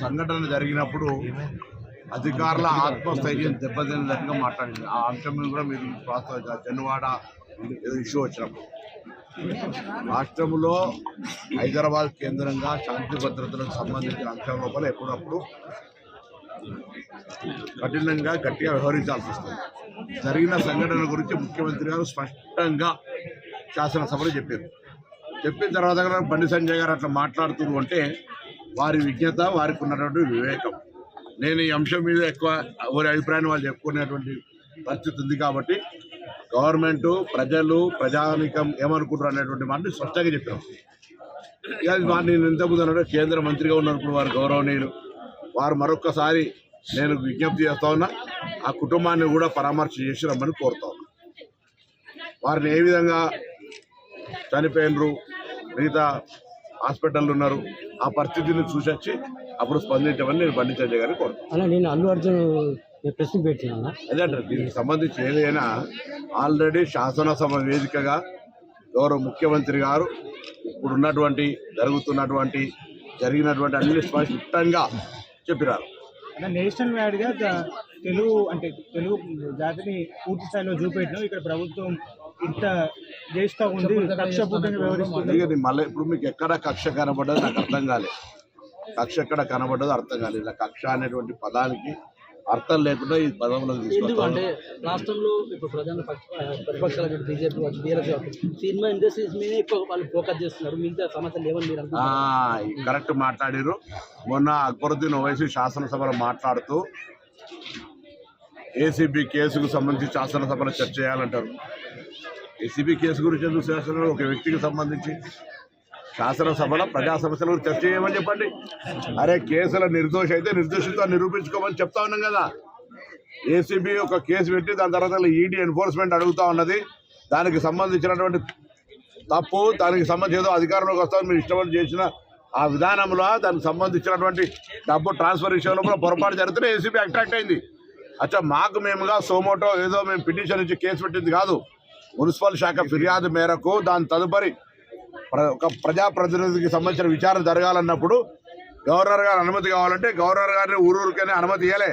సంఘటన జరిగినప్పుడు అధికారుల ఆత్మస్థైర్యం దెబ్బతిన్నట్టుగా మాట్లాడింది. ఆ అంశం మీద కూడా మీరు చెన్నువాడ ఏదో ఇష్యూ వచ్చినప్పుడు రాష్ట్రంలో హైదరాబాద్ కేంద్రంగా శాంతి భద్రతలకు సంబంధించిన అంశం లోపల ఎప్పుడప్పుడు కఠినంగా గట్టిగా వ్యవహరించాల్సి వస్తుంది. జరిగిన సంఘటన గురించి ముఖ్యమంత్రి గారు స్పష్టంగా శాసనసభలో చెప్పిన తర్వాత కూడా బండి సంజయ్ గారు అట్లా మాట్లాడుతున్నారు అంటే వారి విజ్ఞత, వారికి ఉన్నటువంటి వివేకం. నేను ఈ అంశం మీద ఎక్కువ వారి అభిప్రాయాన్ని వాళ్ళు చెప్పుకునేటువంటి పరిస్థితి ఉంది కాబట్టి గవర్నమెంట్, ప్రజలు, ప్రజానికం ఏమనుకుంటారు అనేటువంటి మాటని స్పష్టంగా చెప్పాను. ఇక నేను ఇంతకుముందు అన్నాడు కేంద్ర మంత్రిగా ఉన్నప్పుడు వారు గౌరవనీయులు, వారు మరొక్కసారి నేను విజ్ఞప్తి చేస్తా ఉన్నా, ఆ కుటుంబాన్ని కూడా పరామర్శ చేసి రమ్మని కోరుతా ఉన్నా. వారిని ఏ విధంగా చనిపోయినరు, మిగతా హాస్పిటల్ ఉన్నారు, ఆ పరిస్థితిని చూసొచ్చి అప్పుడు స్పందించమని నేను బండి సంజయ్ గారిని కోరుతాను. నేను అల్లు అర్జున్ ప్రశ్న పెట్టినా అదే అంటారు. దీనికి సంబంధించి ఏదైనా ఆల్రెడీ శాసనసభ వేదికగా గౌరవ ముఖ్యమంత్రి గారు ఇప్పుడున్నటువంటి జరిగినటువంటి అన్ని స్పష్టంగా చెప్పినారు. నేషనల్ వైడ్గా తెలుగు జాతిని పూర్తి స్థాయిలో చూపెట్టినాం. ఇక్కడ ప్రభుత్వం ఇంత చేస్తూ ఉంది, కక్షపూర్తంగా వ్యవహరిస్తుంది. మళ్ళీ ఇప్పుడు మీకు ఎక్కడ కక్ష కనబడ్డది నాకు అర్థం కాలేదు. కక్ష ఎక్కడ కనబడ్డదో అర్థం కాలేదు. ఇలా కక్ష అనేటువంటి పదానికి అర్థం లేకుండా ఈ పదంలోకి తీసుకుంటే రాష్ట్రంలో ఇప్పుడు ప్రధాన ప్రతిపక్షాలు బీజేపీ సినిమా ఇండస్ట్రీస్ మీద ఎక్కువ వాళ్ళు ఫోకస్ చేస్తున్నారు. మిగతా సమస్యలు ఏమని మీరు కరెక్ట్ మాట్లాడారు. మొన్న అక్బరుద్దీన్ ఓవైసీ శాసనసభలో మాట్లాడుతూ ఏసీబీ కేసుకు సంబంధించి శాసనసభలో చర్చ చేయాలంటారు. ఏసీబీ కేసు గురించి ఎందుకు శాసనసభలో ఒక వ్యక్తికి సంబంధించి శాసనసభలో ప్రజా సమస్యల గురించి చర్చ చేయమని చెప్పండి. అరే కేసుల నిర్దోషి అయితే నిర్దోషితో నిరూపించుకోమని చెప్తా ఉన్నాం కదా. ఏసీబీ ఒక కేసు పెట్టి దాని తర్వాత ఈడీ ఎన్ఫోర్స్మెంట్ అడుగుతా ఉన్నది. దానికి సంబంధించినటువంటి తప్పు, దానికి సంబంధించి ఏదో అధికారంలోకి వస్తామని మీరు ఇష్టపడి చేసిన ఆ విధానంలో దానికి సంబంధించినటువంటి డబ్బు ట్రాన్స్ఫర్ విషయంలో కూడా పొరపాటు జరిగితే ఏసీబీ అట్రాక్ట్ అయింది. అచ్చా మాకు మేముగా సోమోటో ఏదో మేము పిటిషన్ ఇచ్చి కేసు పెట్టింది కాదు. మున్సిపల్ శాఖ ఫిర్యాదు మేరకు దాని తదుపరి ఒక ప్రజాప్రతినిధికి సంబంధించిన విచారణ జరగాలన్నప్పుడు గవర్నర్ గారు అనుమతి కావాలంటే గవర్నర్ గారిని ఊరూరికనే అనుమతి ఇవ్వలే.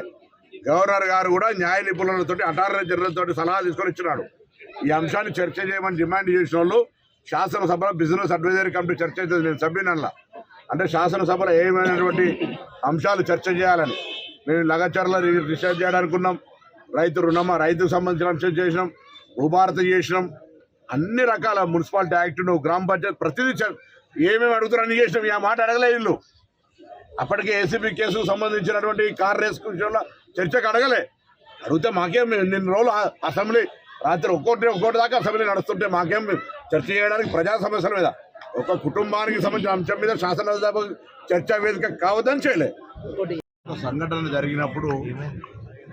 గవర్నర్ గారు కూడా న్యాయ నిపుణులతో, అటార్నీ జనరల్తో సలహా తీసుకొని ఇచ్చినాడు. ఈ అంశాన్ని చర్చ చేయమని డిమాండ్ చేసిన వాళ్ళు శాసనసభలో బిజినెస్ అడ్వైజరీ కమిటీ చర్చ అవుతుంది. నేను సభ్యునల్లా అంటే శాసనసభలో ఏమైనటువంటి అంశాలు చర్చ చేయాలని మేము లగచర్ల రీసెర్చ్ చేయడానుకున్నాం. రైతుకు సంబంధించిన అంశం చేసినాం, భూభారత చేసినాం, అన్ని రకాల మున్సిపాలిటీ యాక్ట్, గ్రామ పంచాయతీ ప్రతిదీ ఏమేమి అడుగుతారు అన్ని చేసినాం. ఆ మాట అడగలే వీళ్ళు. అప్పటికే ఏసీబీ కేసుకు సంబంధించినటువంటి కార్ రేస్ విషయంలో చర్చకు అడగలే. అడిగితే మాకేం నిన్న రోజులు అసెంబ్లీ రాత్రి ఒక్కోటి దాకా అసెంబ్లీ నడుస్తుంటే మాకేం చర్చ చేయడానికి ప్రజా సమస్యల మీద, ఒక కుటుంబానికి సంబంధించిన అంశం మీద శాసనసభ చర్చా వేదిక కావద్దని చేయలే. సంఘటన జరిగినప్పుడు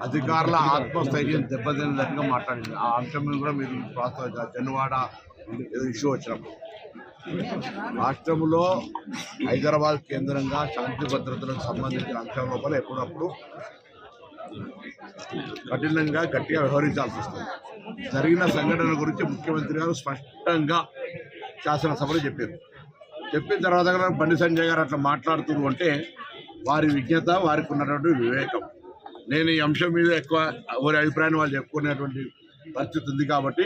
అధికారుల ఆత్మస్థైర్యం దెబ్బతిన్నట్టుగా మాట్లాడింది. ఆ అంశం మీద కూడా మీరు చెన్నువాడ ఏదో ఇష్యూ వచ్చినప్పుడు రాష్ట్రంలో హైదరాబాద్ కేంద్రంగా శాంతి భద్రతలకు సంబంధించిన అంశం లోపల ఎప్పుడప్పుడు కఠినంగా గట్టిగా వ్యవహరించాల్సి వస్తుంది. జరిగిన సంఘటన గురించి ముఖ్యమంత్రి గారు స్పష్టంగా శాసనసభలో చెప్పిన తర్వాత కూడా బండి సంజయ్ గారు అట్లా మాట్లాడుతున్నారు అంటే వారి విజ్ఞత, వారికి ఉన్నటువంటి వివేకం. నేను ఈ అంశం మీద ఎక్కువ వారి అభిప్రాయాన్ని వాళ్ళు చెప్పుకునేటువంటి పరిస్థితి ఉంది కాబట్టి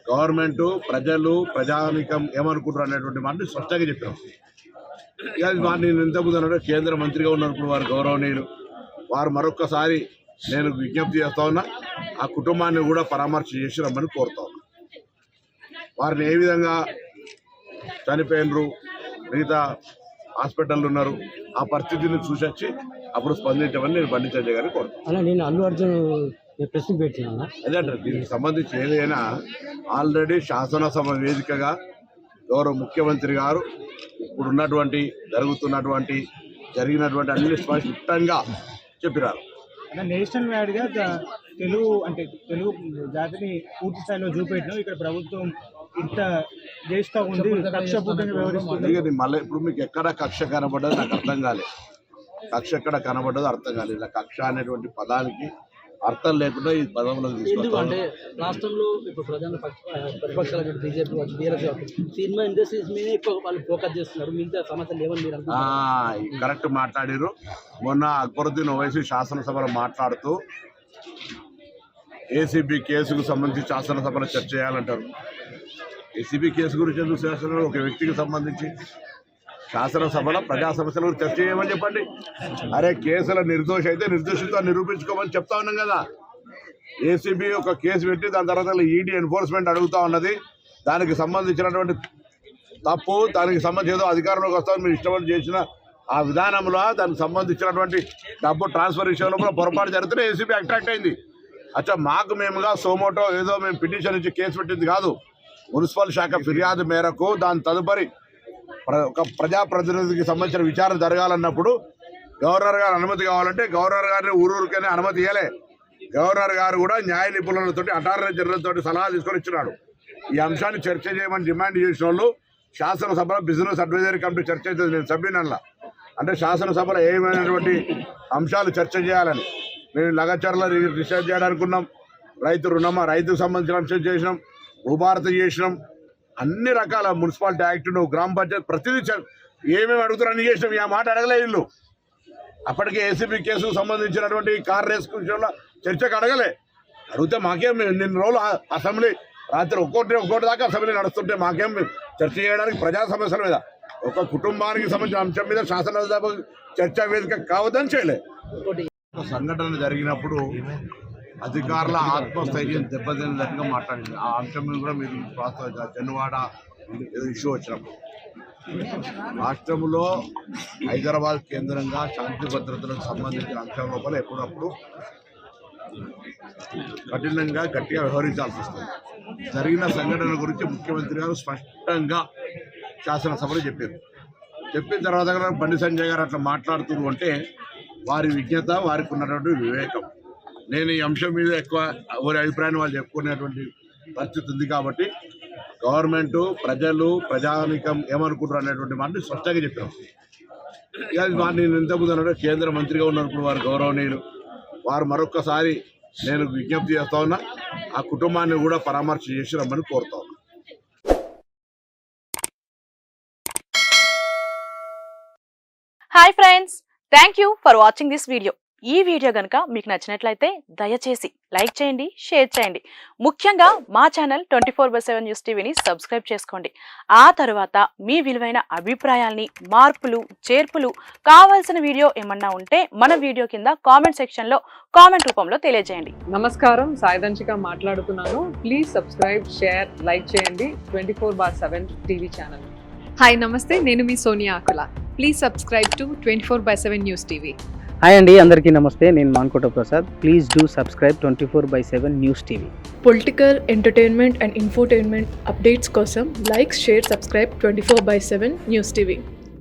గవర్నమెంట్, ప్రజలు, ప్రజానికం ఏమనుకుంటారు అనేటువంటి మాటని స్పష్టంగా చెప్పాను. ఇక నేను ఇంతకుముందు అన్నాడు కేంద్ర మంత్రిగా ఉన్నప్పుడు వారు గౌరవనీయులు, వారు మరొక్కసారి నేను విజ్ఞప్తి చేస్తా ఉన్నా, ఆ కుటుంబాన్ని కూడా పరామర్శ చేసి రమ్మని కోరుతా ఉన్నా. వారిని ఏ విధంగా చనిపోయినరు, మిగతా హాస్పిటల్ ఉన్నారు, ఆ పరిస్థితిని చూసొచ్చి అప్పుడు స్పందించమని నేను బండి సంజయ్ గారిని కోరుతాను. నేను అల్లు అర్జున్ ప్రశ్న పెట్టినా అదే అంటారు. దీనికి సంబంధించి ఏదైనా ఆల్రెడీ శాసనసభ వేదికగా గౌరవ ముఖ్యమంత్రి గారు ఇప్పుడున్నటువంటి జరిగినటువంటి అన్ని స్పష్టంగా చెప్పినారు. నేషనల్ వైడ్గా తెలుగు జాతిని పూర్తి స్థాయిలో చూపెట్టినాం. ఇక్కడ ప్రభుత్వం ఇంత చేస్తూ ఉంది, కక్షపూర్తంగా వ్యవహరిస్తుంది. మళ్ళీ ఇప్పుడు మీకు ఎక్కడ కక్ష కనబడ్డది నాకు అర్థం కాలేదు. కక్ష ఎక్కడ కనబడ్డదో అర్థం కాలేదు. ఇలా కక్ష అనేటువంటి పదానికి అర్థం లేకుండా ఈ పదంలోకి ఎందుకు తీసుకొస్తాను. అంటే రాష్ట్రంలో ఇప్పుడు ప్రతిపక్షాలు బీజేపీ కావచ్చు బీఆర్ఎస్ కావచ్చు సినిమా ఇండస్ట్రీస్ మీద ఎక్కువ వాళ్ళు ఫోకస్ చేస్తున్నారు. మిగతా సమస్యలు ఏమని మీరు అనుకుంటున్నారు? కరెక్ట్ మాట్లాడారు. మొన్న అక్బరుద్దీన్ ఓవైసీ శాసనసభలో మాట్లాడుతూ ఏసీబీ కేసుకు సంబంధించి శాసనసభలో చర్చ చేయాలంటారు. ఏసీబీ కేసు గురించి ఎందుకు శాసనసభలో ఒక వ్యక్తికి సంబంధించి శాసనసభలో ప్రజా సమస్యల గురించి చర్చ చేయమని చెప్పండి. అరే కేసుల నిర్దోషి అయితే నిర్దోషితో నిరూపించుకోమని చెప్తా ఉన్నాం కదా. ఏసీబీ ఒక కేసు పెట్టి దాని తర్వాత ఈడీ ఎన్ఫోర్స్మెంట్ అడుగుతా ఉన్నది. దానికి సంబంధించినటువంటి తప్పు, దానికి సంబంధించి ఏదో అధికారంలోకి వస్తామని మీరు ఇష్టపడి చేసిన ఆ విధానంలో దానికి సంబంధించినటువంటి డబ్బు ట్రాన్స్ఫర్ విషయంలో కూడా పొరపాటు జరిగితే ఏసీబీ అట్రాక్ట్ అయింది. అచ్చా మాకు మేముగా సోమోటో ఏదో మేము పిటిషన్ ఇచ్చి కేసు పెట్టింది కాదు. మున్సిపల్ శాఖ ఫిర్యాదు మేరకు దాని తదుపరి ఒక ప్రజాప్రతినిధికి సంబంధించిన విచారణ జరగాలన్నప్పుడు గవర్నర్ గారు అనుమతి కావాలంటే గవర్నర్ గారిని ఊరూరికనే అనుమతి ఇవ్వలే. గవర్నర్ గారు కూడా న్యాయ నిపుణులతో అటార్నీ జనరల్ తోటి సలహా తీసుకొని ఇచ్చినాడు. ఈ అంశాన్ని చర్చ చేయమని డిమాండ్ చేసిన వాళ్ళు శాసనసభలో బిజినెస్ అడ్వైజరీ కమిటీ చర్చ అవుతుంది. నేను సభ్యునల్లా అంటే శాసనసభలో ఏమైనటువంటి అంశాలు చర్చ చేయాలని మేము లగచర్ల రీసెర్చ్ చేయడానుకున్నాం. రైతుకు సంబంధించిన అంశం చేసినాం, భూభారత చేసినాం, అన్ని రకాల మున్సిపాలిటీ యాక్ట్, గ్రామ పంచాయతీ ప్రతిదీ ఏమేమి అడుగుతారు అన్ని చేసినాం. ఈ మాట అడగలే వీళ్ళు. అప్పటికే ఏసీబీ కేసుకు సంబంధించినటువంటి కార్ రేస్ విషయంలో చర్చకు అడగలే. అడిగితే మాకేం నిన్న రోజులు అసెంబ్లీ రాత్రి ఒక్కోటి దాకా అసెంబ్లీ నడుస్తుంటే మాకేం చర్చ చేయడానికి ప్రజా సమస్యల మీద ఒక కుటుంబానికి సంబంధించిన అంశం మీద శాసనసభ చర్చా వేదిక కావద్దని చేయలే. సంఘటన జరిగినప్పుడు అధికారుల ఆత్మస్థైర్యం దెబ్బతిన్నట్టుగా మాట్లాడింది. ఆ అంశం మీద కూడా మీరు చెన్నువాడ ఏదో ఇష్యూ వచ్చినప్పుడు రాష్ట్రంలో హైదరాబాద్ కేంద్రంగా శాంతి భద్రతలకు సంబంధించిన అంశం లోపల ఎప్పుడప్పుడు కఠినంగా గట్టిగా వ్యవహరించాల్సి వస్తుంది. జరిగిన సంఘటన గురించి ముఖ్యమంత్రి గారు స్పష్టంగా శాసనసభలో చెప్పిన తర్వాత కూడా బండి సంజయ్ గారు అట్లా మాట్లాడుతున్నారు అంటే వారి విజ్ఞత, వారికి ఉన్నటువంటి వివేకం. నేను ఈ అంశం మీద ఎక్కువ ఎవరి అభిప్రాయాన్ని వాళ్ళు చెప్పుకునేటువంటి పరిస్థితి ఉంది కాబట్టి గవర్నమెంటు, ప్రజలు, ప్రజానికం ఏమనుకుంటారు అనేటువంటి మాటని స్పష్టంగా చెప్పాను. ఇక నేను ఇంతకుముందు అన్నాడు కేంద్ర మంత్రిగా ఉన్నప్పుడు వారు గౌరవనీయులు, వారు మరొక్కసారి నేను విజ్ఞప్తి చేస్తా ఉన్నా ఆ కుటుంబాన్ని కూడా పరామర్శ చేసి రమ్మని కోరుతా ఉన్నా. Hi friends, thank you for watching this video. ఈ వీడియో కనుక మీకు నచ్చినట్లయితే దయచేసి లైక్ చేయండి, షేర్ చేయండి. ముఖ్యంగా మా ఛానల్ 24/7 న్యూస్ టీవీని సబ్స్క్రైబ్ చేసుకోండి. ఆ తర్వాత మీ విలువైన అభిప్రాయాల్ని, మార్పులు, చేర్పులు, కావాల్సిన వీడియో ఏమన్నా ఉంటే మన వీడియో కింద కామెంట్ సెక్షన్లో కామెంట్ రూపంలో తెలియజేయండి. నమస్కారం, సాయిదంచిక మాట్లాడుతున్నాను. ప్లీజ్ సబ్స్క్రైబ్, షేర్, లైక్ చేయండి 24/7 టీవీ ఛానల్. హాయ్ నమస్తే, నేను మీ Sonia Akula. Please subscribe to 24/7 news TV. Hi అండి, అందరికీ నమస్తే. నేను Mankota Prasad. Please do subscribe 24/7 news TV. Political, entertainment and infotainment updates కోసం like, share, subscribe 24/7 news TV.